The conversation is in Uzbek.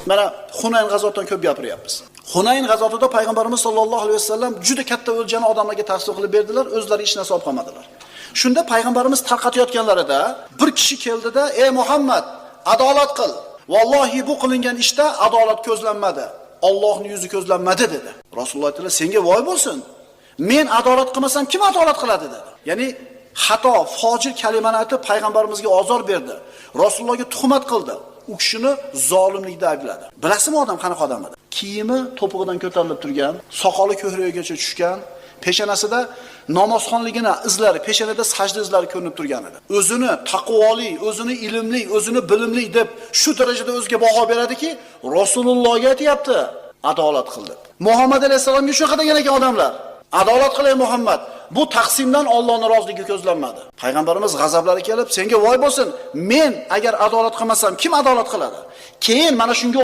Mana Hunayn g'azotidan ko'p gapiryapmiz. Hunayn g'azotida payg'ambarimiz sollallohu alayhi vasallam juda katta o'ljani odamlarga tavsiya qilib berdilar, o'zlari hech narsa olib qolmadilar. Shunda payg'ambarimiz tarqatayotganlarida bir kishi keldida, "Ey Muhammad, adolat qil. Vallohi bu qilingan ishda adolat ko'zlanmadi. Allohning yuzi ko'zlanmadi" dedi. Rasululloh aytdilar, "Senga voy bo'lsin. Men adolat qilmasam kim adolat qiladi?" dedi. Ya'ni xato, fojir kalimani aytib payg'ambarimizga ozor berdi. Rasulullohga tuhmat qildi. U kishini zolimlikda aybladi. Bilasizmi odam qanaqa odam edi? Kiyimi to'pig'idan ko'tarilib turgan, soqoli ko'hragigacha tushgan, peshonasida namozxonligini izlari, peshonada sajda izlari ko'rinib turgan edi. O'zini taqvoli, o'zini ilmli, o'zini bilimli deb shu darajada o'ziga baho beradiki, Rasulullohga aytayapti, adolat qil deb. Muhammad alayhisolamga shunaqa degan ekan odamlar. Adolat qil ey Muhammad. Bu taqsimdan Allohning roziligi ko'zlanmadi. Payg'ambarimiz g'azablari kelib, "Senga voy bo'lsin. Men agar adolat qilmasam kim adolat qiladi?" Keyin mana shunga